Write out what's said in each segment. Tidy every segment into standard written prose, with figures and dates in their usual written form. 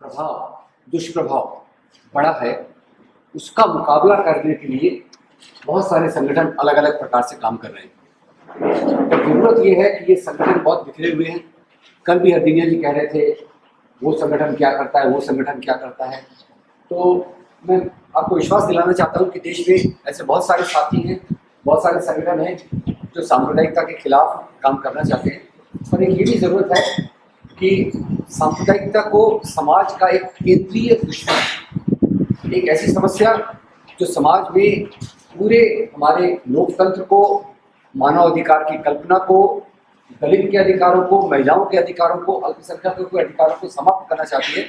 दुष्प्रभाव बड़ा है, उसका मुकाबला करने के लिए बहुत सारे संगठन अलग अलग प्रकार से काम कर रहे हैं। तो जरूरत ये है कि ये संगठन बहुत बिखरे हुए हैं। कल भी हरदिनिया जी कह रहे थे वो संगठन क्या करता है, वो संगठन क्या करता है। तो मैं आपको विश्वास दिलाना चाहता हूँ कि देश में ऐसे बहुत सारे साथी हैं, बहुत सारे संगठन हैं जो सांप्रदायिकता के खिलाफ काम करना चाहते हैं। और एक ये भी ज़रूरत है कि सांप्रदायिकता को समाज का एक केंद्रीय दुश्मन, एक ऐसी समस्या जो समाज में पूरे हमारे लोकतंत्र को, मानव अधिकार की कल्पना को, दलित के अधिकारों को, महिलाओं के अधिकारों को, अल्पसंख्यकों के अधिकारों को समाप्त करना चाहती है।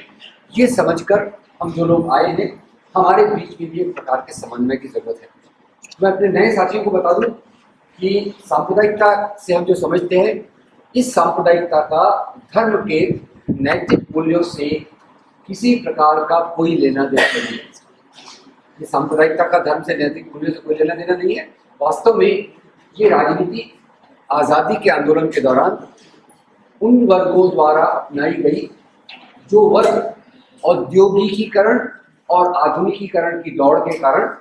ये समझकर हम जो लोग आए हैं, हमारे बीच में भी एक प्रकार के समन्वय की जरूरत है। मैं अपने नए साथियों को बता दूं कि सांप्रदायिकता से हम जो समझते हैं, इस सांप्रदायिकता का धर्म के नैतिक मूल्यों से किसी प्रकार का कोई लेना देना नहीं है। ये सांप्रदायिकता का धर्म से, नैतिक मूल्यों से कोई लेना देना नहीं है। वास्तव में ये राजनीति आज़ादी के आंदोलन के दौरान उन वर्गों द्वारा अपनाई गई जो वर्ग औद्योगिकीकरण और आधुनिकीकरण की दौड़ के कारण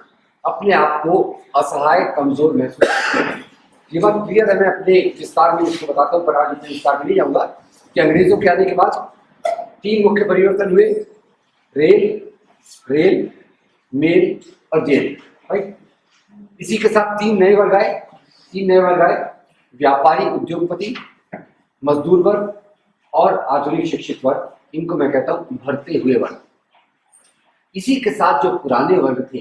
अपने आप को असहाय, कमजोर महसूस करते हैं। ये बात क्लियर है, मैं अपने विस्तार में इसको बताता हूँ, पर आज इतने विस्तार में नहीं जाऊँगा कि अंग्रेजों के आने के बाद 3 मुख्य परिवर्तन हुए, रेल, मेल और जेल। राइट, इसी के साथ 3 नए वर्ग आए, व्यापारी, उद्योगपति, मजदूर वर्ग और आधुनिक शिक्षित वर्ग। इनको मैं कहता हूँ भरते हुए वर्ग। इसी के साथ जो पुराने वर्ग थे,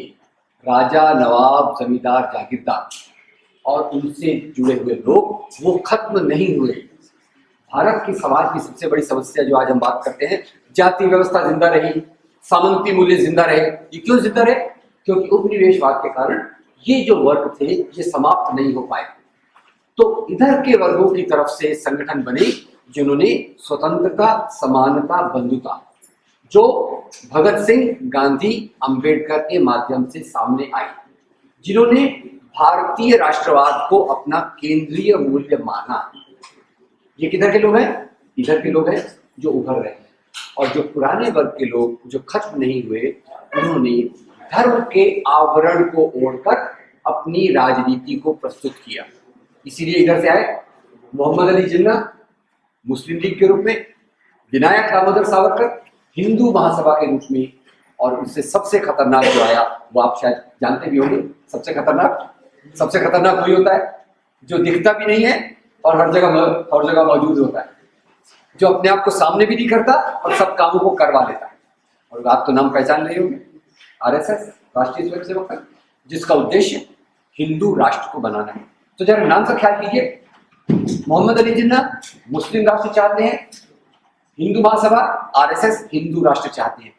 राजा, नवाब, जमींदार, जागीरदार और उनसे जुड़े हुए लोग, वो खत्म नहीं हुए। भारत की समाज की सबसे बड़ी समस्या जो आज हम बात करते हैं, जाति व्यवस्था जिंदा रही, सामंती मूल्य जिंदा रहे। ये क्यों जिंदा रहे? क्योंकि उपनिवेशवाद के कारण ये जो वर्ग थे ये समाप्त नहीं हो पाए। तो इधर के वर्गों की तरफ से संगठन बने जिन्होंने स्वतंत्रता, समानता, बंधुता, जो भगत सिंह, गांधी, अंबेडकर के माध्यम से सामने आई, जिन्होंने भारतीय राष्ट्रवाद को अपना केंद्रीय मूल्य माना। ये किधर के लोग हैं? इधर के लोग हैं जो उभर रहे हैं। और जो पुराने वर्ग के लोग जो खत्म नहीं हुए, उन्होंने धर्म के आवरण को ओढ़कर अपनी राजनीति को प्रस्तुत किया। इसीलिए इधर से आए मोहम्मद अली जिन्ना मुस्लिम लीग के रूप में, विनायक दामोदर सावरकर हिंदू महासभा के रूप में, और उससे सबसे खतरनाक जो आया वो आप शायद जानते भी होंगे। सबसे खतरनाक वही होता है जो दिखता भी नहीं है और हर जगह मौजूद होता है, जो अपने आप को सामने भी नहीं करता और सब कामों को करवा लेता है। और आप तो नाम पहचान रहे होंगे, RSS, राष्ट्रीय स्वयंसेवक संघ, जिसका उद्देश्य हिंदू राष्ट्र को बनाना है। तो जरा नाम का ख्याल कीजिए, मोहम्मद अली जिन्ना मुस्लिम राष्ट्र चाहते हैं, हिंदू महासभा RSS हिंदू राष्ट्र चाहते हैं,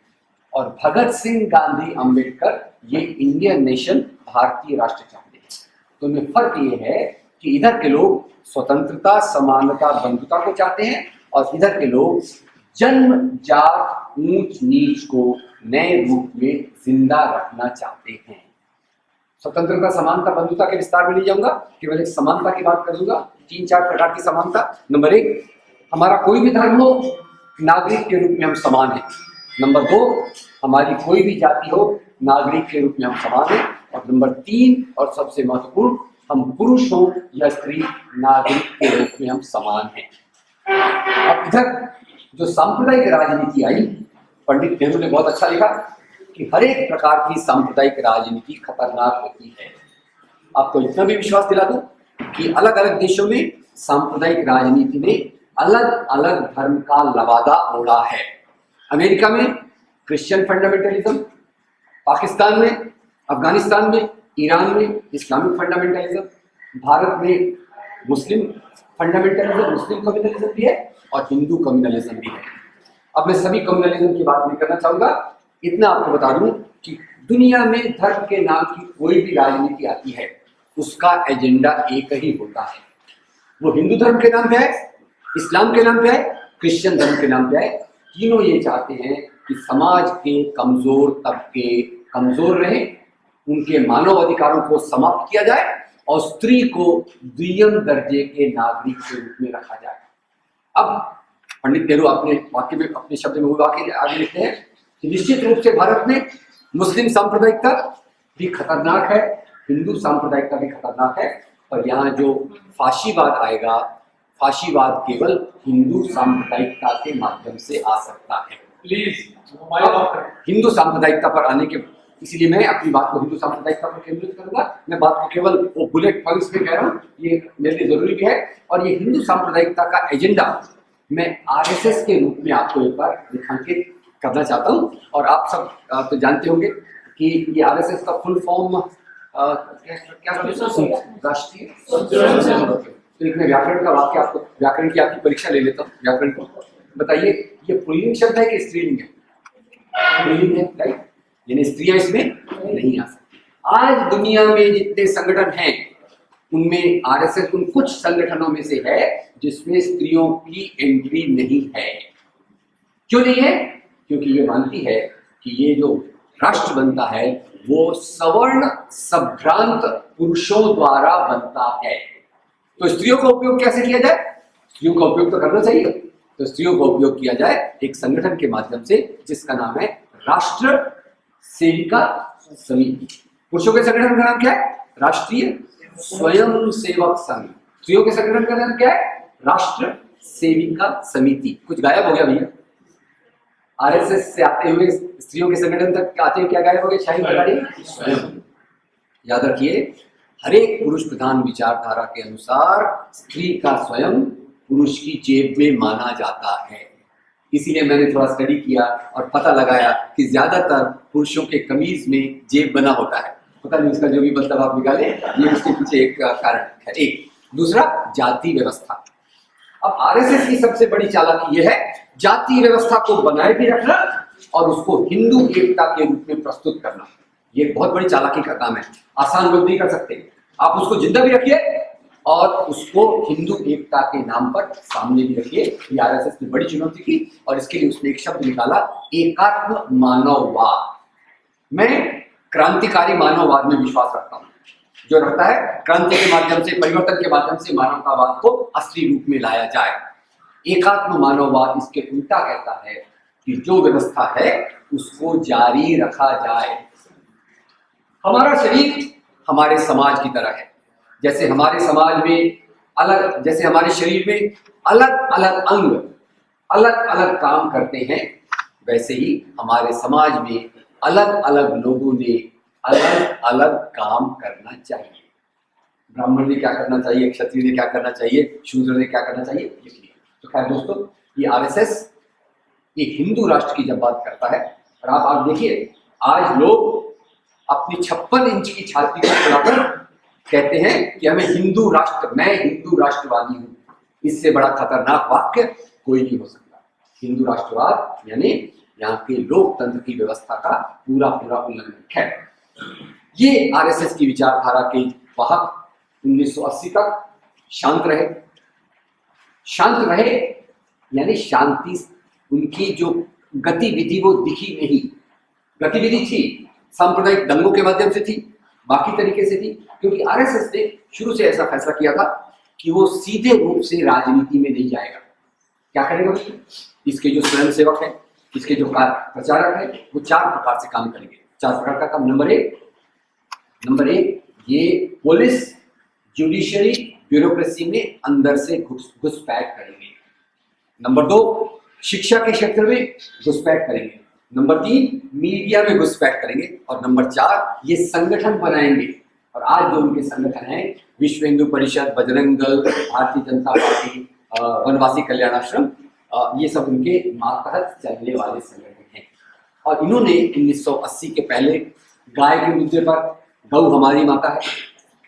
और भगत सिंह, गांधी, अंबेडकर ये इंडियन नेशन, भारतीय राष्ट्र चाहते हैं। तो इनमें फर्क ये है कि इधर के लोग स्वतंत्रता, समानता, बंधुता को चाहते हैं और इधर के लोग जन्म जात, ऊंच नीच को नए रूप में जिंदा रखना चाहते हैं। स्वतंत्रता, समानता, बंधुता के विस्तार में नहीं जाऊंगा, केवल एक समानता की बात करूंगा। 3-4 प्रकार की समानता। नंबर 1, हमारा कोई भी धर्म हो, नागरिक के रूप में हम समान हैं। नंबर 2, हमारी कोई भी जाति हो, नागरिक के रूप में हम समान हैं। और नंबर 3 और सबसे महत्वपूर्ण, हम पुरुष हो या स्त्री, नागरिक के रूप में हम समान हैं। अब इधर जो सांप्रदायिक राजनीति आई, पंडित नेहरू ने बहुत अच्छा लिखा कि हर एक प्रकार की सांप्रदायिक राजनीति खतरनाक होती है। आपको इतना भी विश्वास दिला दूं कि अलग अलग देशों में सांप्रदायिक राजनीति ने अलग अलग धर्म का लवादा ओढ़ा है। अमेरिका में क्रिश्चियन फंडामेंटलिज्म, पाकिस्तान में, अफगानिस्तान में, ईरान में इस्लामिक फंडामेंटलिज्म, भारत में मुस्लिम फंडामेंटलिज्म, मुस्लिम कम्युनलिज्म भी है और हिंदू कम्युनलिज्म भी है। अब मैं सभी कम्युनलिज्म की बात नहीं करना चाहूंगा, इतना आपको बता दूं कि दुनिया में धर्म के नाम की कोई भी राजनीति आती है, उसका एजेंडा एक ही होता है। वो हिंदू धर्म के नाम पे है, इस्लाम के नाम पे है, क्रिश्चियन धर्म के नाम पे है। तीनों ये चाहते हैं कि समाज के कमजोर तबके कमजोर रहे, उनके मानव अधिकारों को समाप्त किया जाए और स्त्री को द्वितीय दर्जे के नागरिक के रूप में रखा जाए। अब पंडित नेहरू अपने वाक्य में, अपने शब्द में वो वाक्य आगे लिखते हैं कि निश्चित रूप से भारत में मुस्लिम सांप्रदायिकता भी खतरनाक है, हिंदू सांप्रदायिकता भी खतरनाक है, और यहाँ जो फाशीवाद आएगा, फाशीवाद केवल हिंदू सांप्रदायिकता के माध्यम से आ सकता है। प्लीज हिंदू सांप्रदायिकता पर आने के, इसलिए मैं अपनी बात को हिंदू सांप्रदायिकता पर केंद्रित करूंगा। मैं बात को केवल वो बुलेट पॉइंट्स में कह रहा हूँ, ये मेरे लिए जरूरी भी है। और ये हिंदू सांप्रदायिकता का एजेंडा मैं आरएसएस के रूप में आपको एक बार रेखांकित करना चाहता हूँ। और आप सब तो जानते होंगे कि ये आरएसएस का फुल फॉर्म क्या राष्ट्रीय स्वयंसेवक। तो एक मैं व्याकरण का वाक्य आपको, व्याकरण की आपकी परीक्षा ले लेता हूँ। व्याकरण को बताइए, ये पुल्लिंग शब्द है कि स्त्रीलिंग है? पुल्लिंग है, राइट, यानी स्त्रियां इसमें नहीं आ सकती। आज दुनिया में जितने संगठन हैं उनमें आरएसएस उन कुछ संगठनों में से है जिसमें स्त्रियों की एंट्री नहीं है। क्यों नहीं है? क्योंकि ये मानती है कि ये जो राष्ट्र बनता है वो सवर्ण संभ्रांत पुरुषों द्वारा बनता है। तो स्त्रियों का उपयोग कैसे किया जाए? स्त्रियों का उपयोग तो करना चाहिए। तो स्त्रियों का उपयोग किया जाए एक संगठन के माध्यम से जिसका नाम है राष्ट्र सेविका समिति। पुरुषों के संगठन का नाम क्या है? राष्ट्रीय स्वयंसेवक संघ। स्त्रियों के संगठन का नाम क्या है? राष्ट्र सेविका समिति। कुछ गायब हो गया भैया, आरएसएस से आते हुए स्त्रियों के संगठन तक आते हुए क्या गायब हो गया? शाही बगाड़ी स्वयं। याद रखिए, हर एक पुरुष प्रधान विचारधारा के अनुसार स्त्री का स्वयं पुरुष की जेब में माना जाता है। इसीलिए मैंने थोड़ा स्टडी किया और पता लगाया कि ज्यादातर पुरुषों के कमीज में जेब बना होता है। पता नहीं उसका जो भी मतलब आप निकाले, ये उसके पीछे एक कारण है। एक दूसरा, जाति व्यवस्था। अब आरएसएस की सबसे बड़ी चालाकी यह है जाति व्यवस्था को बनाए भी रखना और उसको हिंदू एकता के रूप में प्रस्तुत करना। ये बहुत बड़ी चालाकी का काम है, आसान लोग नहीं कर सकते। आप उसको जिंदा भी रखिए और उसको हिंदू एकता के नाम पर सामने भी रखिए। ये आरएसएस ने बड़ी चुनौती की और इसके लिए उसने एक शब्द निकाला, एकात्म मानववाद। मैं क्रांतिकारी मानववाद में विश्वास रखता हूं, जो रखता है क्रांति के माध्यम से, परिवर्तन के माध्यम से मानवतावाद को असली रूप में लाया जाए। एकात्म मानववाद इसके उल्टा कहता है कि जो व्यवस्था है उसको जारी रखा जाए। हमारा शरीर हमारे समाज की तरह है। जैसे हमारे समाज में अलग, जैसे हमारे शरीर में अलग अलग अंग अलग अलग काम करते हैं, वैसे ही हमारे समाज में अलग अलग लोगों ने अलग अलग काम करना चाहिए। ब्राह्मण ने क्या करना चाहिए, क्षत्रिय ने क्या करना चाहिए, शूद्र ने क्या करना चाहिए, लिखिए। तो खैर दोस्तों, ये आरएसएस ये हिंदू राष्ट्र की जब बात करता है, और आप देखिए आज लोग अपनी 56 इंच की छाती को फुलाकर कहते हैं कि हमें हिंदू राष्ट्र, मैं हिंदू राष्ट्रवादी हूं। इससे बड़ा खतरनाक वाक्य कोई नहीं हो सकता। हिंदू राष्ट्रवाद यानी यहाँ के लोकतंत्र की व्यवस्था का पूरा पूरा उल्लंघन है। ये आरएसएस की विचारधारा के वाहक 1980 तक शांत रहे। शांत रहे यानी शांति, उनकी जो गतिविधि वो दिखी नहीं। गतिविधि थी, सांप्रदायिक दंगों के माध्यम से थी, बाकी तरीके से थी, क्योंकि आरएसएस ने शुरू से ऐसा फैसला किया था कि वो सीधे रूप से राजनीति में नहीं जाएगा। क्या करेगा? इसके जो स्वयंसेवक है, इसके जो प्रचारक है, वो 4 प्रकार से काम करेंगे। 4 प्रकार का काम। नंबर एक, ये पुलिस जुडिशरी ब्यूरोक्रेसी में अंदर से घुसपैठ करेंगे। नंबर 2, शिक्षा के क्षेत्र में घुसपैठ करेंगे। नंबर 3, मीडिया में घुसपैठ करेंगे। और नंबर 4, ये संगठन बनाएंगे। और आज जो उनके संगठन हैं, विश्व हिंदू परिषद, बजरंग दल, भारतीय जनता पार्टी, वनवासी कल्याण आश्रम, ये सब उनके मातहत चलने वाले संगठन हैं। और इन्होंने 1980 के पहले गाय के मुद्दे पर, गौ हमारी माता है,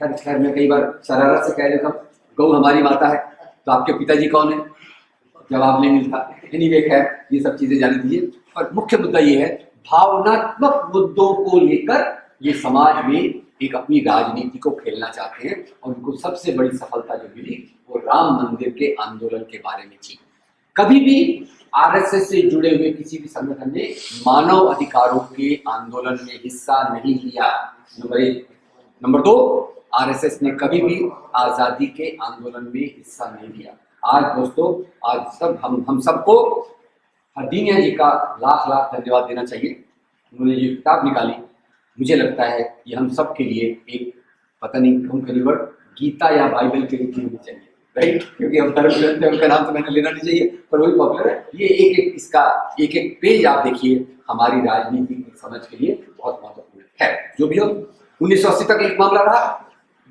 खैर मैं कई बार शरारत से कह देता हूँ गौ हमारी माता है, तो आपके पिताजी कौन है? जवाब नहीं मिलता। एनीवे, खैर ये सब चीजें जाने दीजिए। और मुख्य मुद्दा ये है, भावनात्मक मुद्दों को लेकर ये समाज में एक अपनी राजनीति को खेलना चाहते हैं। और उनको सबसे बड़ी सफलता जो मिली वो राम मंदिर के आंदोलन के बारे में थी। कभी भी आरएसएस से जुड़े हुए किसी भी संगठन ने मानव अधिकारों के आंदोलन में हिस्सा नहीं लिया। नंबर 1। नंबर 2, आरएसएस ने कभी भी आजादी के आंदोलन में हिस्सा नहीं लिया। आज दोस्तों, आज सब हम सबको हरदीनिया जी का लाख लाख धन्यवाद देना चाहिए। उन्होंने ये किताब निकाली, मुझे लगता है ये हम सब के लिए एक, पता नहीं कौन करीबन गीता या बाइबल के लिए होनी चाहिए, राइट? क्योंकि हम धर्म ग्रंथ है, उनका नाम तो मैंने लेना नहीं चाहिए, पर वही पॉपुलर है। ये एक एक इसका एक एक पेज आप देखिए, हमारी राजनीति की समझ के लिए बहुत महत्वपूर्ण है। जो भी हो, 1980 तक एक मामला रहा।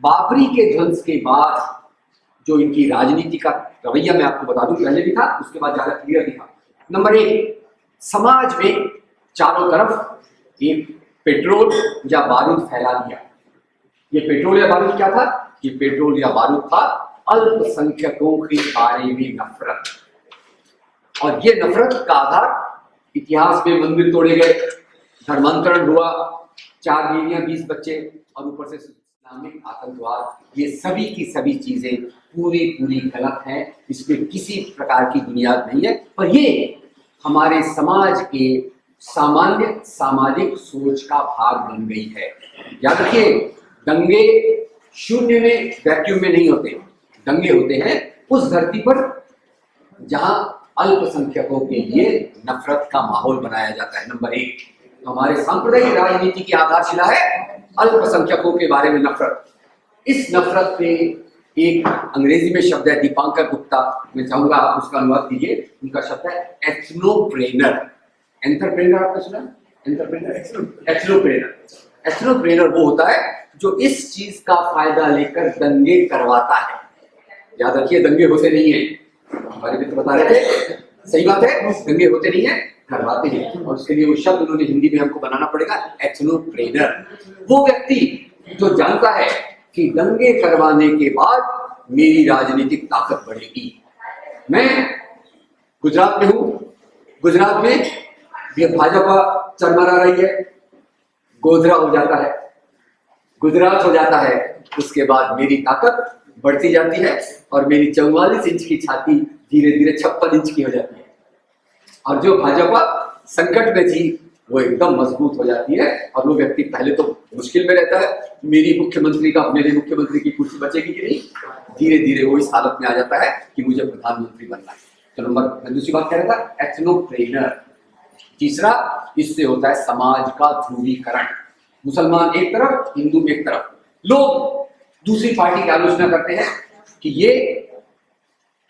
बाबरी के ध्वंस के बाद जो इनकी राजनीति का रवैया मैं आपको बता दूं, पहले भी था, उसके बाद ज्यादा क्लियर दिखा। नंबर एक, समाज में चारों तरफ एक पेट्रोल या बारूद फैला दिया। ये पेट्रोल या बारूद क्या था? ये पेट्रोल या बारूद था अल्पसंख्यकों के बारे में नफरत। और ये नफरत का आधार इतिहास में मंदिर तोड़े गए, धर्मांतरण हुआ, 4 बीवियां 20 बच्चे, और ऊपर से इस्लामिक आतंकवाद, ये सभी की सभी चीजें पूरी गलत है। इसमें किसी प्रकार की बुनियाद नहीं है, पर ये हमारे समाज के सामान्य सामाजिक सोच का भाग बन गई है। याद रखिए, दंगे शून्य में, वैक्यूम में नहीं होते। दंगे होते हैं उस धरती पर जहां अल्पसंख्यकों के लिए नफरत का माहौल बनाया जाता है। नंबर एक, हमारे सांप्रदायिक राजनीति की आधारशिला है अल्पसंख्यकों के बारे में नफरत। इस नफरत पे एक अंग्रेजी में शब्द है, दीपांकर गुप्ता, मैं चाहूंगा आप उसका अनुवाद कीजिए। उनका शब्द है एथनोप्रेनर। एंटरप्रेनर आपने सुना? एंटरप्रेनर, एथनोप्रेनर। एथनोप्रेनर वो होता है जो इस चीज का फायदा लेकर दंगे करवाता है। याद रखिए, दंगे होते नहीं है, हमारे मित्र बता रहे थे, सही बात है, दंगे होते नहीं है, करवाते हैं। और उसके लिए वो शब्द उन्होंने हिंदी में हमको बनाना पड़ेगा, एथनोप्रेनर। वो व्यक्ति जो जानता है कि दंगे करवाने के बाद मेरी राजनीतिक ताकत बढ़ेगी। मैं गुजरात में हूं, गुजरात में भाजपा चरमरा रही है, गोधरा हो जाता है, गुजरात हो जाता है, उसके बाद मेरी ताकत बढ़ती जाती है और मेरी 44 इंच की छाती धीरे धीरे 56 इंच की हो जाती है। और जो भाजपा संकट में थी वो एकदम मजबूत हो जाती है। और वो व्यक्ति पहले तो मुश्किल में रहता है, मेरी मुख्यमंत्री की कुर्सी बचेगी कि नहीं, धीरे धीरे वो इस हालत में आ जाता है कि मुझे प्रधानमंत्री बनना है। तो मैं दूसरी बात कह रहा था, एथनोप्रेनर। तीसरा, इससे होता है समाज का ध्रुवीकरण। मुसलमान एक तरफ, हिंदू एक तरफ। लोग दूसरी पार्टी की आलोचना करते हैं कि ये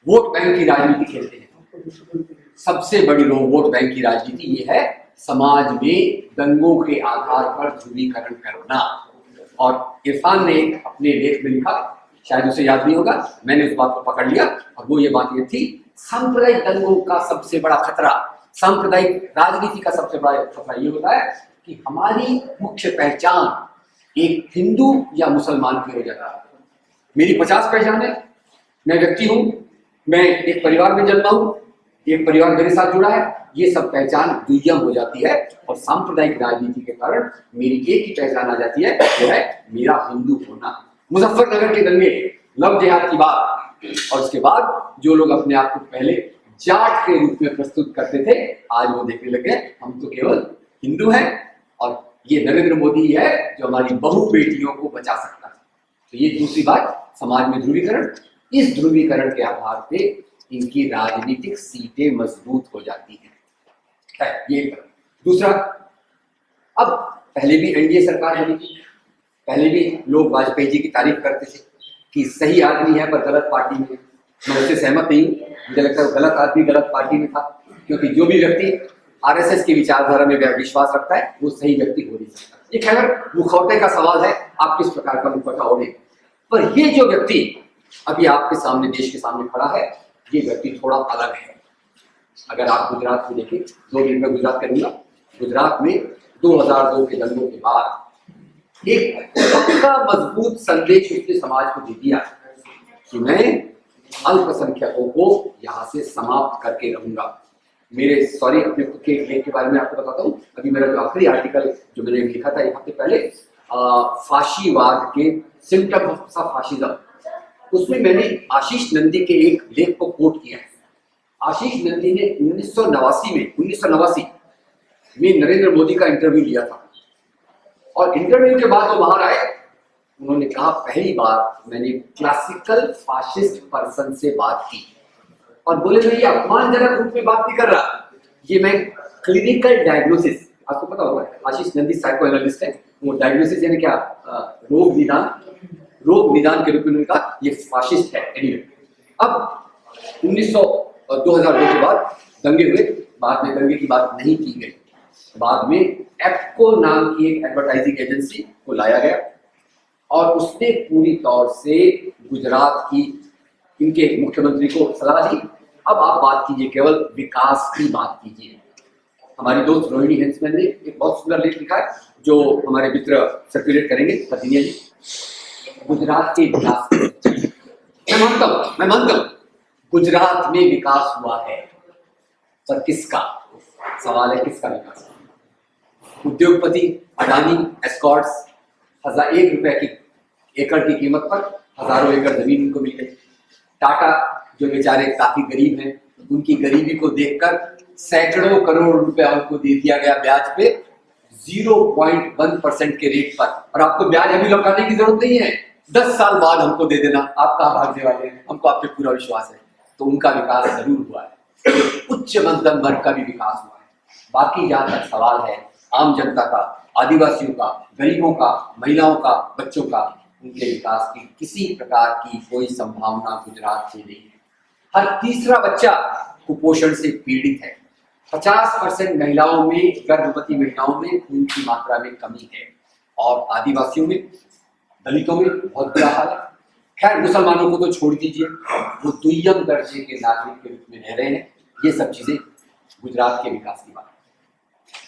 वोट बैंक की राजनीति खेलते हैं। सबसे बड़ी वोट बैंक की राजनीति ये है समाज में दंगों के आधार पर ध्रुवीकरण करना। और इरफान ने अपने लेख में लिखा, शायद उसे याद नहीं होगा, मैंने उस बात को पकड़ लिया, और वो ये बात ये थी, सांप्रदायिक दंगों का सबसे बड़ा खतरा, सांप्रदायिक राजनीति का सबसे बड़ा खतरा ये होता है कि हमारी मुख्य पहचान एक हिंदू या मुसलमान की हो जाता है। मेरी 50 पहचान है, मैं व्यक्ति हूं, मैं एक परिवार में जन्मा हूं, एक परिवार मेरे साथ जुड़ा है, ये सब पहचान दुर्गम हो जाती है। और सांप्रदायिक राजनीति के कारण मेरी एक ही पहचान आ जाती है, वो है मेरा हिंदू होना। मुजफ्फरनगर के दंगे, लव जिहाद की बात, और उसके बाद जो लोग अपने आप को पहले जाट के रूप में प्रस्तुत करते थे, आज वो देखने लगे हम तो केवल हिंदू हैं, और ये नरेंद्र मोदी है जो हमारी बहु बेटियों को बचा सकता है। तो ये दूसरी बात, समाज में ध्रुवीकरण। इस ध्रुवीकरण के आधार पे इनकी राजनीतिक सीटें मजबूत हो जाती हैं, ये दूसरा। अब पहले भी एनडीए सरकार बनी थी, पहले भी लोग वाजपेयी जी की तारीफ करते थे कि सही आदमी है पर गलत पार्टी में। मैं उससे सहमत नहीं हूँ, मुझे लगता है गलत आदमी गलत पार्टी में था, क्योंकि जो भी व्यक्ति आरएसएस की विचारधारा में विश्वास रखता है वो सही व्यक्ति हो नहीं सकता। ये खैर मुखौटे का सवाल है, आप किस प्रकार का मुखौटा ओढ़े। पर ये जो व्यक्ति अभी आपके सामने, देश के सामने खड़ा है, ये व्यक्ति थोड़ा अलग है। अगर आप गुजरात में देखें, 2 दिन में गुजरात करूंगा, गुजरात में 2002 के दंगों के बाद एक पक्का मजबूत संदेश उसने समाज को दे दिया कि मैं अल्पसंख्यकों को यहाँ से समाप्त करके रहूंगा। मेरे अपने खुद के लेख के बारे में आपको बताता हूँ। अभी मेरा जो आखिरी आर्टिकल जो मैंने लिखा था 1 हफ्ते पहले, फाशीवाद के सिम्टम ऑफ फाशिज्म, उसमें मैंने आशीष नंदी के एक लेख को कोट किया है। आशीष नंदी ने 1989 में नरेंद्र मोदी का इंटरव्यू लिया था, और इंटरव्यू के बाद वो बाहर आए, उन्होंने कहा पहली बार मैंने क्लासिकल फाशिस्ट पर्सन से बात की। और बोले मैं ये अपमानजनक रूप में बात नहीं कर रहा, ये मैं क्लिनिकल डायग्नोसिस, आपको पता होगा आशीष नंदी साइको एनालिस्ट है, वो डायग्नोसिस यानी क्या रोग निदान के रूप में उन्होंने कहा ये फाशिस्ट है। एनीवे, अब 2002 के बाद दंगे हुए, बाद में दंगे की बात नहीं की गई, बाद में एप्को नाम की एक एडवर्टाइजिंग एजेंसी को लाया गया और उसने पूरी तौर से गुजरात की इनके मुख्यमंत्री को सलाह दी, अब आप बात कीजिए, केवल विकास की बात कीजिए। हमारी दोस्त रोहिणी हेंसमैन ने एक बहुत सुंदर लेख लिखा है जो हमारे मित्र सर्कुलेट करेंगे, पतिनिया जी, गुजरात के विकास। मैं मानता हूं गुजरात में विकास हुआ है, पर किसका? सवाल है किसका विकास? उद्योगपति अडानी एस्कॉर्ट्स 1 रुपए की एकड़ की कीमत पर हजारों एकड़ जमीन उनको मिल गई। टाटा जो बेचारे काफी गरीब हैं, उनकी गरीबी को देखकर सैकड़ों करोड़ रुपया उनको दे दिया गया ब्याज पे 0.1% के रेट पर, और आपको ब्याज अभी लौटाने की जरूरत नहीं है, 10 साल बाद हमको दे देना, आप कहाँ भागने वाले हैं, हमको आप पे पूरा विश्वास है। तो उनका विकास जरूर हुआ है, उच्च मध्यम वर्ग का भी विकास हुआ है। बाकी जहां तक सवाल है आम जनता का, आदिवासियों का, गरीबों का, महिलाओं का, बच्चों का, उनके विकास की किसी प्रकार की कोई संभावना गुजरात में नहीं है। हर तीसरा बच्चा कुपोषण से पीड़ित है। 50% महिलाओं में, गर्भवती महिलाओं में खून की मात्रा में कमी है, और आदिवासियों में, दलितों में बहुत बुरा हाल है। खैर मुसलमानों को तो छोड़ दीजिए, वो दुय्यम दर्जे के नागरिक के रूप में रह रहे हैं। ये सब चीजें गुजरात के विकास की बात है।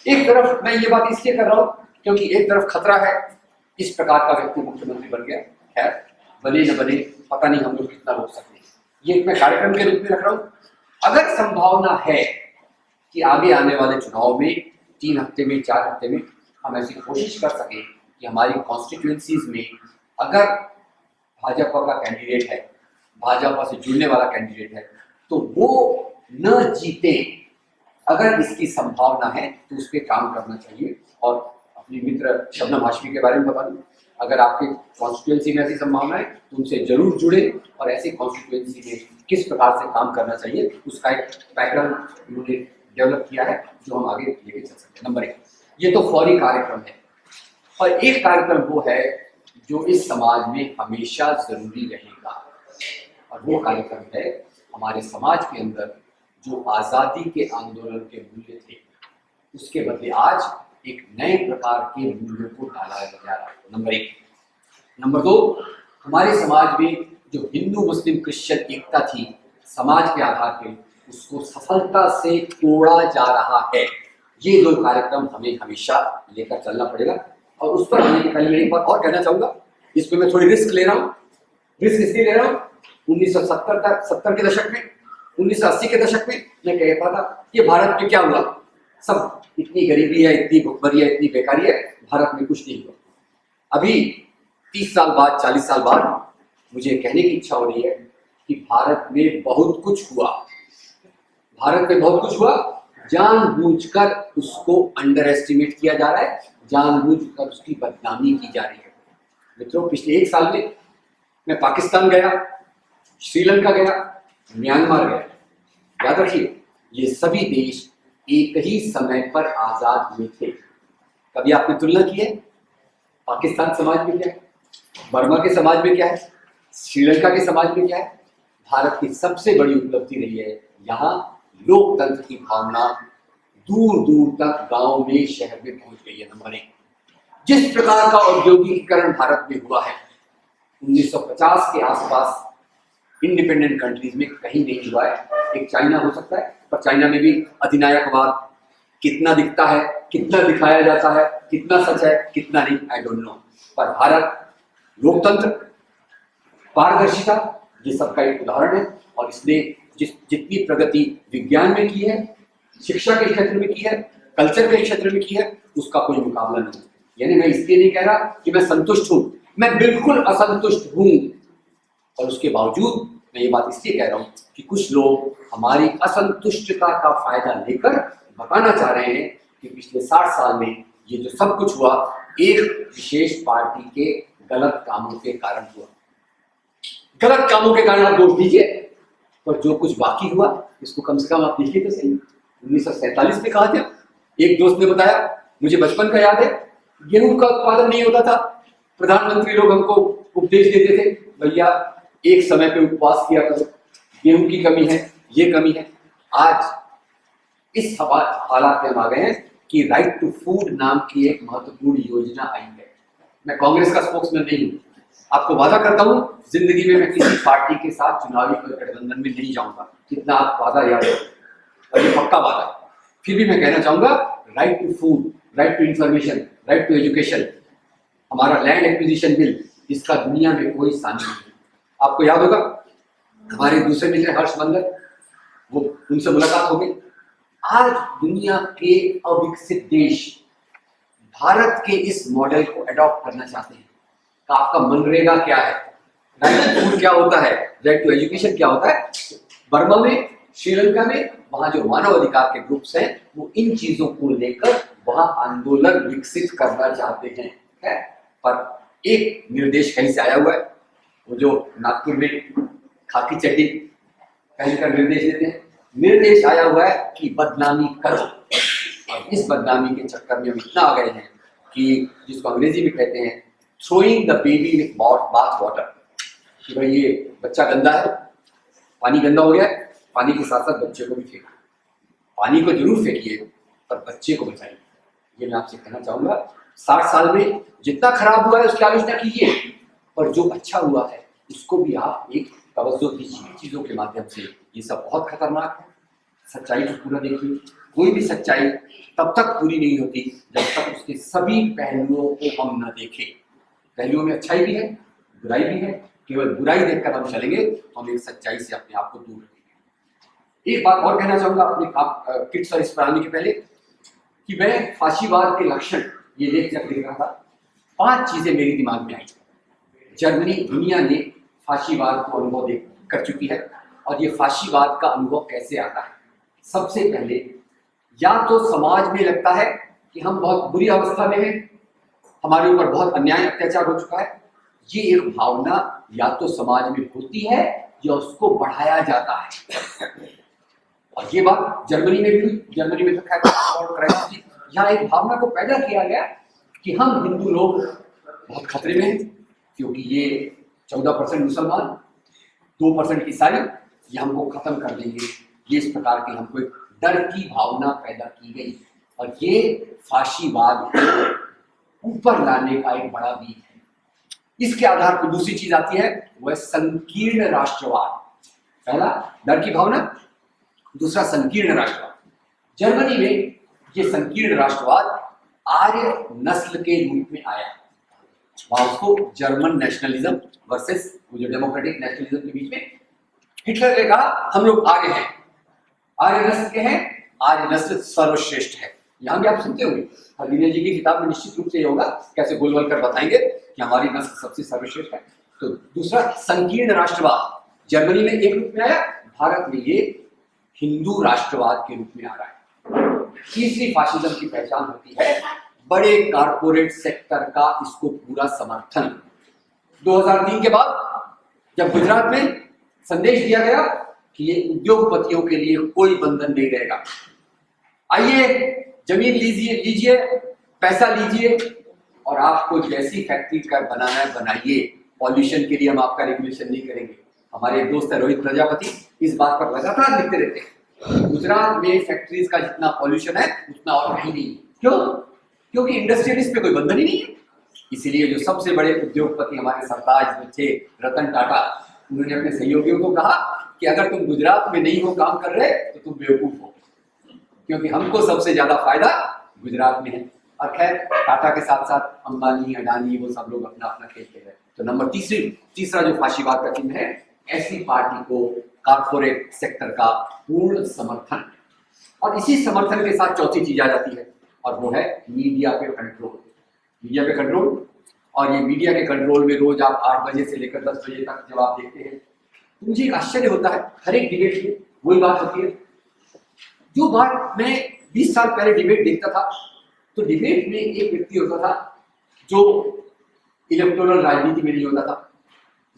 एक तरफ मैं ये बात इसलिए कर रहा हूँ क्योंकि एक तरफ खतरा है, इस प्रकार का व्यक्ति मुख्यमंत्री बन गया, खैर बने न बने पता नहीं, हम लोग कितना रोक सकते हैं, ये मैं कार्यक्रम के रूप में रख रहा हूँ। अगर संभावना है कि आगे आने वाले चुनाव में 3 हफ्ते में, 4 हफ्ते में हम ऐसी कोशिश कर सके कि हमारी कॉन्स्टिट्यूएंसीज में अगर भाजपा का कैंडिडेट है, भाजपा से जुड़ने वाला कैंडिडेट है, तो वो न जीते, अगर इसकी संभावना है तो उस पर काम करना चाहिए। और अपने मित्र शबनम हाशमी के बारे में बता दूं, अगर आपके कॉन्स्टिट्यूएंसी में ऐसी संभावना है तो उनसे जरूर जुड़े, और ऐसी कॉन्स्टिट्यूएंसी में किस प्रकार से काम करना चाहिए उसका एक बैकग्राउंड उन्होंने डेवलप किया है जो हम आगे लेके चल सकते हैं। नंबर 1, ये तो फौरी कार्यक्रम है, और एक कार्यक्रम वो है जो इस समाज में हमेशा जरूरी रहेगा, और वो कार्यक्रम है हमारे समाज के अंदर जो आजादी के आंदोलन के मूल्य थे, उसके बदले आज एक नए प्रकार के मूल्यों को डाला जा रहा है। नंबर 1। नंबर 2, हमारे समाज में जो हिंदू मुस्लिम क्रिश्चियन एकता थी समाज के आधार पे, उसको सफलता से तोड़ा जा रहा है। ये 2 कार्यक्रम हमें हमेशा लेकर चलना पड़ेगा, और उस पर मैं एक बात और कहना चाहूंगा, इस पर मैं थोड़ी रिस्क ले रहा हूँ। रिस्क इसलिए ले रहा हूँ, 1970 के दशक में, 1980 के दशक में मैं कहता था कि भारत में क्या हुआ, सब इतनी गरीबी है, इतनी भुखमरी है, इतनी बेकारी है, भारत में कुछ नहीं हुआ। अभी 30 साल बाद, 40 साल बाद मुझे कहने की इच्छा हो रही है कि भारत में बहुत कुछ हुआ, भारत में बहुत कुछ हुआ, जानबूझकर उसको अंडर एस्टिमेट किया जा रहा है, जानबूझकर उसकी बदनामी की जा रही है। मित्रों, पिछले 1 साल में मैं पाकिस्तान गया, श्रीलंका गया, म्यांमार गया। याद रखिए, ये सभी देश एक ही समय पर आजाद हुए थे। कभी आपने तुलना की है पाकिस्तान समाज में क्या है, बर्मा के समाज में क्या है, श्रीलंका के समाज में क्या है? भारत की सबसे बड़ी उपलब्धि रही है, यहाँ लोकतंत्र की भावना दूर दूर तक गांव में, शहर में पहुंच गई है। नंबर 1, जिस प्रकार का औद्योगिकीकरण भारत में हुआ है 1950 के आसपास इंडिपेंडेंट कंट्रीज में कहीं नहीं हुआ है। एक चाइना हो सकता है, पर चाइना में भी अधिनायकवाद कितना दिखता है, कितना दिखाया जाता है, कितना सच है, कितना नहीं, आई डोंट नो। पर भारत लोकतंत्र, पारदर्शिता, ये सबका एक उदाहरण है, और इसने जितनी प्रगति विज्ञान में की है, शिक्षा के क्षेत्र में की है, कल्चर के क्षेत्र में की है, उसका कोई मुकाबला नहीं। यानी मैं इसलिए नहीं कह रहा कि मैं संतुष्ट हूं, मैं बिल्कुल असंतुष्ट हूं, और उसके बावजूद मैं ये बात इसलिए कह रहा हूं कि कुछ लोग हमारी असंतुष्टता का फायदा लेकर बताना चाह रहे हैं कि पिछले 60 साल में ये जो सब कुछ हुआ एक विशेष पार्टी के गलत कामों के कारण हुआ। गलत कामों के कारण आप दोष दीजिए, पर जो कुछ बाकी हुआ इसको कम से कम आप देखिए तो सही। 1947 में कहा था, एक दोस्त ने बताया, मुझे बचपन का याद है, गेहूं का उत्पादन नहीं होता था, प्रधानमंत्री लोग हमको उपदेश देते थे, भैया एक समय पे उपवास किया करो, गेहूं की कमी है, ये कमी है। आज इस हालात में हम आ गए हैं कि राइट टू फूड नाम की एक महत्वपूर्ण योजना आई है। मैं कांग्रेस का स्पोक्समैन नहीं हूं, आपको वादा करता हूं जिंदगी में मैं किसी पार्टी के साथ चुनावी गठबंधन में नहीं जाऊंगा, इतना आप वादा याद रखो, और ये पक्का वादा। फिर भी मैं कहना चाहूंगा, right to food, right to information, right to education, हमारा लैंड एक्विजिशन बिल, इसका दुनिया में कोई सानी नहीं। आपको याद होगा हमारे दूसरे मित्र हर्षवर्धन, वो उनसे मुलाकात हो गई। आज दुनिया के अविकसित देश भारत के इस मॉडल को अडॉप्ट करना चाहते हैं। तो आपका मनरेगा क्या है, राइट टू फूड क्या होता है, राइट टू एजुकेशन क्या होता है। बर्मा में, श्रीलंका में, वहां जो मानव अधिकार के ग्रुप्स हैं वो इन चीजों को लेकर वहां आंदोलन विकसित करना चाहते हैं, है? पर एक निर्देश कहीं से आया हुआ है, वो जो नागपुर में खाकी चड्डी पहनकर निर्देश देते हैं, निर्देश आया हुआ है कि बदनामी करो। और इस बदनामी के चक्कर में हम इतना आ गए हैं कि जिसको अंग्रेजी में कहते हैं throwing the baby with bath water, कि भाई ये बच्चा गंदा है, पानी गंदा हो गया है, पानी के साथ साथ बच्चे को भी फेंको। पानी को जरूर फेंकिए पर बच्चे को बचाइए। ये मैं आपसे कहना चाहूंगा, 60 साल में जितना खराब हुआ है उसकी आलोचना कीजिए, पर जो अच्छा हुआ है उसको भी आप एक तवज्जो दीजिए चीजों के माध्यम से। ये सब बहुत खतरनाक है। सच्चाई को पूरा देखिए, कोई भी सच्चाई तब तक पूरी नहीं होती जब तक उसके सभी पहलुओं को हम न देखें। पहलुओं में अच्छाई भी है, बुराई भी है, केवल बुराई देखकर हम चलेंगे तो हम एक सच्चाई से अपने आप को दूर रखेंगे। एक बात और कहना चाहूंगा अपने किट्स और इस पर आने के पहले, कि मैं फाशीवाद के लक्षण ये देख रहा था, 5 चीजें मेरे दिमाग में आई। जर्मनी दुनिया ने फाशीवाद को अनुभव कर चुकी है, और ये फाशीवाद का अनुभव कैसे आता है। सबसे पहले, या तो समाज में लगता है कि हम बहुत बुरी अवस्था में हैं, हमारे ऊपर बहुत अन्याय अत्याचार हो चुका है। ये एक भावना या तो समाज में होती है या उसको बढ़ाया जाता है। और ये बात जर्मनी में भी हुई। जर्मनी में तो यहाँ एक भावना को पैदा किया गया कि हम हिंदू लोग बहुत खतरे में हैं, क्योंकि ये 14% मुसलमान, 2% ईसाई, ये हमको खत्म कर देंगे। ये इस प्रकार की हमको एक डर की भावना पैदा की गई, और ये फाशीवाद को ऊपर लाने का एक बड़ा बीज है। इसके आधार पर दूसरी चीज आती है, वो है संकीर्ण राष्ट्रवाद। पहला डर की भावना, दूसरा संकीर्ण राष्ट्रवाद। जर्मनी में ये संकीर्ण राष्ट्रवाद आर्य नस्ल के रूप में आया। वहां उसको जर्मन नेशनलिज्म वर्सेस वो जो डेमोक्रेटिक नेशनलिज्म के बीच में हिटलर ने कहा हम लोग आर्य हैं, आर्य नस्ल के हैं, आर्य नस्ल सर्वश्रेष्ठ है। यहां भी आप सुनते होंगे हरदिने जी की किताब में निश्चित रूप से ये होगा, कैसे गोलवल कर बताएंगे कि हमारी नस्ल सबसे सर्वश्रेष्ठ है। तो दूसरा संकीर्ण राष्ट्रवाद जर्मनी में एक रूप में आया, भारत में ये हिंदू राष्ट्रवाद के रूप में आ रहा है। तीसरी फाशिज्म की पहचान होती है बड़े कारपोरेट सेक्टर का इसको पूरा समर्थन। 2003 के बाद जब गुजरात में संदेश दिया गया कि ये उद्योगपतियों के लिए कोई बंधन नहीं रहेगा, आइए जमीन लीजिए, पैसा लीजिए, और आपको जैसी फैक्ट्री का बनाना है बनाइए, पॉल्यूशन के लिए हम आपका रेगुलेशन नहीं करेंगे। हमारे एक दोस्त है रोहित प्रजापति, इस बात पर लगातार लिखते रहते हैं गुजरात में फैक्ट्रीज का जितना पॉल्यूशन है उतना और कहीं नहीं। क्यों? क्योंकि इंडस्ट्रियलिस्ट पे कोई बंधन ही नहीं है। इसीलिए जो सबसे बड़े उद्योगपति हमारे सरताज में थे, रतन टाटा, उन्होंने अपने सहयोगियों को कहा कि अगर तुम गुजरात में नहीं हो काम कर रहे तो तुम बेवकूफ हो, क्योंकि हमको सबसे ज्यादा फायदा गुजरात में है। और खैर टाटा के साथ साथ अंबानी, अडानी, वो सब लोग अपना अपना खेल खेल रहे हैं। तो नंबर तीसरा जो फाशीवाद का चिन्ह है, ऐसी पार्टी को कारपोरेट सेक्टर का पूर्ण समर्थन। और इसी समर्थन के साथ चौथी चीज आ जाती है, और वो है मीडिया पे कंट्रोल। मीडिया पे कंट्रोल, और ये मीडिया के कंट्रोल में रोज आप 8 बजे से लेकर 10 बजे तक जब आप देखते हैं तो मुझे एक आश्चर्य होता है। हर एक डिबेट में वही बात होती है, जो बात मैं 20 साल पहले डिबेट देखता था, तो डिबेट में एक व्यक्ति होता था जो इलेक्टोरल राजनीति में नहीं होता था,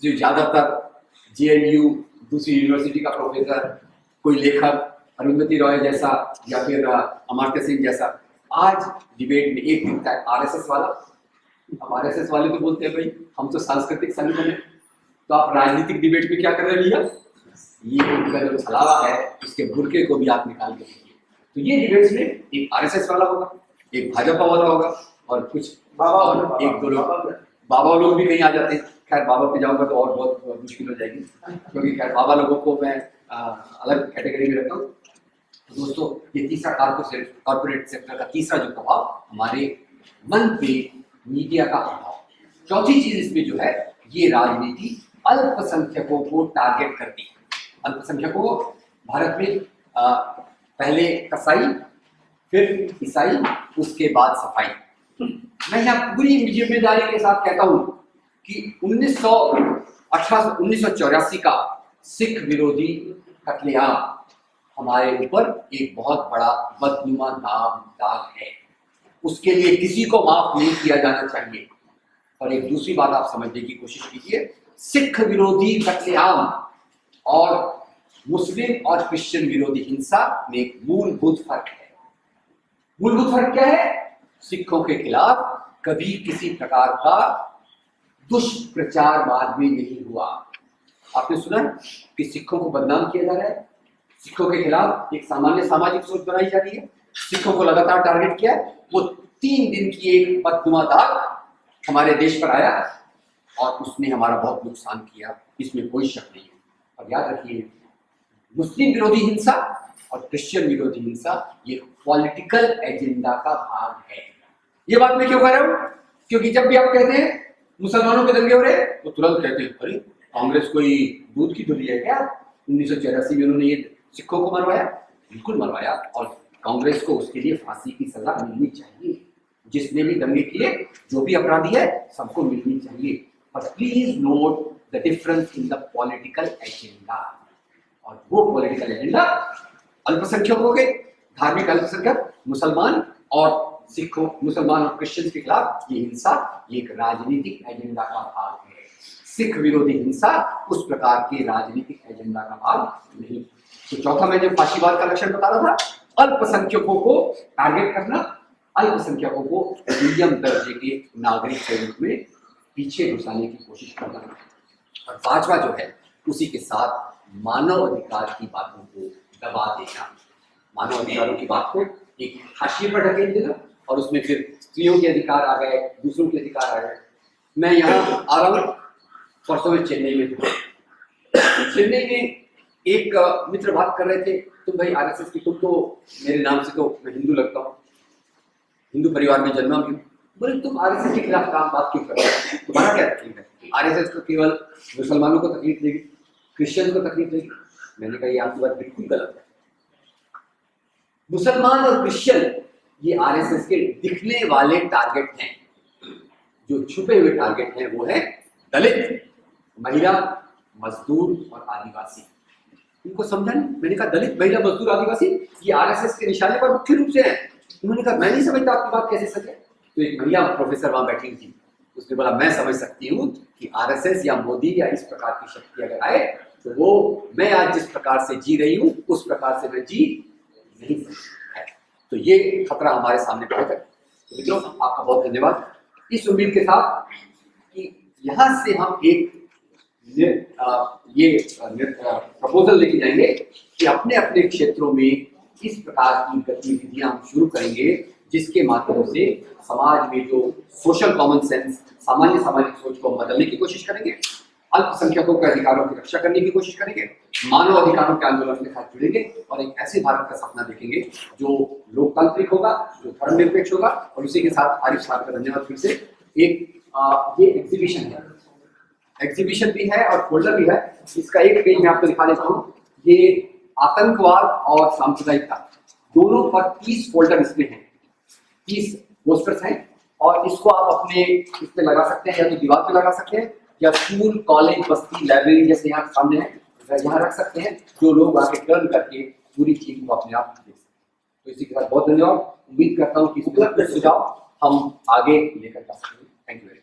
जो ज्यादातर जेएनयू, दूसरी यूनिवर्सिटी का प्रोफेसर, कोई लेखक अरुंधति रॉय जैसा या फिर अमर्त्य सेन जैसा, आज डिबेट में एक दिखता है आरएसएस वाला। अब आरएसएस वाले तो बोलते हैं भाई हम तो सांस्कृतिक संगठन है, तो आप राजनीतिक डिबेट में क्या कर रहे हैं भैया, ये उनका जो छलावा है इसके बुरके को भी आप निकाल के देखिए। तो ये डिबेट्स में एक आरएसएस वाला होगा, एक भाजपा वाला होगा और कुछ बाबा, एक दो लोग बाबा लोग भी कहीं आ जाते हैं। खैर बाबा पे जाऊंगा तो और बहुत मुश्किल हो जाएगी, क्योंकि खैर बाबा लोगों को मैं अलग कैटेगरी में रखता हूँ। तो दोस्तों ये तीसरा कॉर्पोरेट सेक्टर का तीसरा जो प्रभाव हमारे मन पे मीडिया का प्रभाव। चौथी चीज इसमें जो है ये राजनीति अल्पसंख्यकों को टारगेट करती है। अल्पसंख्यकों को भारत में पहले कसाई, फिर ईसाई, उसके बाद सफाई। मैं यहाँ पूरी जिम्मेदारी के साथ कहता हूँ कि 1984 का सिख विरोधी कत्लेआम हमारे ऊपर एक बहुत बड़ा बदनुमा दाग है, उसके लिए किसी को माफ नहीं किया जाना चाहिए। और एक दूसरी बात आप समझने की कोशिश कीजिए, सिख विरोधी कत्लेआम और मुस्लिम और क्रिश्चियन विरोधी हिंसा में एक मूलभूत फर्क है। मूलभूत फर्क क्या है? सिखों के खिलाफ कभी किसी प्रकार का दुष्प्रचार बाद में नहीं हुआ। आपने सुना कि सिखों को बदनाम किया जा रहा है, सिखों के खिलाफ एक सामान्य सामाजिक सोच बनाई जा रही है, सिखों को लगातार टारगेट किया। वो 3 दिन की एक बदनुमा दाग हमारे देश पर आया और उसने हमारा बहुत नुकसान किया, इसमें कोई शक नहीं है। और याद रखिए, मुस्लिम विरोधी हिंसा और क्रिश्चियन विरोधी हिंसा ये पॉलिटिकल एजेंडा का भाग है। ये बात मैं क्यों कह रहा हूं? क्योंकि जब भी आप कहते हैं मुसलमानों के दंगे हो रहे तो तुरंत कहते हैं अरे कांग्रेस कोई दूध की धुली है क्या? 1984 में उन्होंने ये सिखों को मरवाया, बिल्कुल मरवाया, और कांग्रेस को उसके लिए फांसी की सजा मिलनी चाहिए। जिसने भी दंगे किए, जो भी अपराधी है, सबको मिलनी चाहिए। But please note the difference in the political agenda. और वो पॉलिटिकल एजेंडा अल्पसंख्यकों के, धार्मिक अल्पसंख्यक मुसलमान और सिखों, मुसलमान और क्रिश्चियन के खिलाफ ये हिंसा ये एक राजनीतिक एजेंडा का भाग है। सिख विरोधी हिंसा उस प्रकार के राजनीतिक एजेंडा का भाग नहीं। तो चौथा मैं जो फाशीवाद का लक्षण बता रहा था, अल्पसंख्यकों को टारगेट करना, अल्पसंख्यकों को मीडियम दर्जे के नागरिक के रूप में पीछे घुसाने की कोशिश करना। और पांचवा जो है उसी के साथ मानव अधिकार की बातों को दबा देना, मानव अधिकारों की बात को एक हाशिए पर ढकेल देना, और उसमें फिर स्त्रियों के अधिकार आ गए, दूसरों के अधिकार आ गए। मैं यहाँ आ रहा हूँ, परसों में चेन्नई में था। चेन्नई में एक मित्र बात कर रहे थे, तुम भाई आरएसएस की, तुम तो मेरे नाम से तो मैं हिंदू लगता हूँ, हिंदू परिवार में जन्मा भी, बोले तुम आरएसएस के खिलाफ काम बात क्यों कर रहे हो? तुम्हारा क्या तकलीफ है? आरएसएस को केवल मुसलमानों को तकलीफ देगी, क्रिश्चियन को तकलीफ देगी। मैंने कहा ये आपकी बात बिल्कुल गलत है। मुसलमान और क्रिश्चियन ये आरएसएस के दिखने वाले टारगेट हैं, जो छुपे हुए टारगेट हैं वो है दलित, महिला, मजदूर और आदिवासी। इनको समझा नहीं। मैंने कहा दलित, महिला, मजदूर, आदिवासी ये आरएसएस के निशाने पर मुख्य रूप से है। उन्होंने कहा मैं नहीं समझता आपकी बात कैसे सच है। तो एक महिला प्रोफेसर वहां बैठी थी, उसने बोला मैं समझ सकती हूँ कि आरएसएस या मोदी या इस प्रकार की शक्ति अगर आए तो वो मैं आज जिस प्रकार से जी रही हूँ उस प्रकार से मैं जी नहीं सकती है। तो ये खतरा हमारे सामने बहुत है। तो मित्रों आपका बहुत धन्यवाद, इस उम्मीद के साथ कि यहाँ से हम एक ये प्रपोजल लेके जाएंगे कि अपने अपने क्षेत्रों में इस प्रकार की गतिविधियां हम शुरू करेंगे, जिसके माध्यम से समाज में जो सोशल कॉमन सेंस, सामान्य सामाजिक सोच को बदलने की कोशिश करेंगे, अल्पसंख्यकों के अधिकारों की रक्षा करने की कोशिश करेंगे, मानव अधिकारों के आंदोलन के साथ जुड़ेंगे और एक ऐसे भारत का सपना देखेंगे जो लोकतांत्रिक होगा, जो धर्मनिरपेक्ष होगा। और उसी के साथ आरिफ साहब का धन्यवाद फिर से। एक ये एग्जीबिशन भी है और फोल्डर भी है। इसका एक पेज मैं आपको दिखा देता हूँ। ये आतंकवाद और सांप्रदायिकता दोनों पर 30 फोल्डर इसमें हैं, 30 पोस्टर्स हैं, और इसको आप अपने इस पे लगा सकते हैं, या तो दीवार पे लगा सकते हैं, या स्कूल, कॉलेज, बस्ती, लाइब्रेरी जैसे यहाँ सामने है, यहाँ रख सकते हैं, जो लोग आके टर्न करके पूरी चीज को अपने आप देख सकते हैं। तो इसी के साथ बहुत धन्यवाद। उम्मीद करता हूँ कि उपलब्ध सुझाव हम आगे लेकर जा सकते हैं। Thank you very much.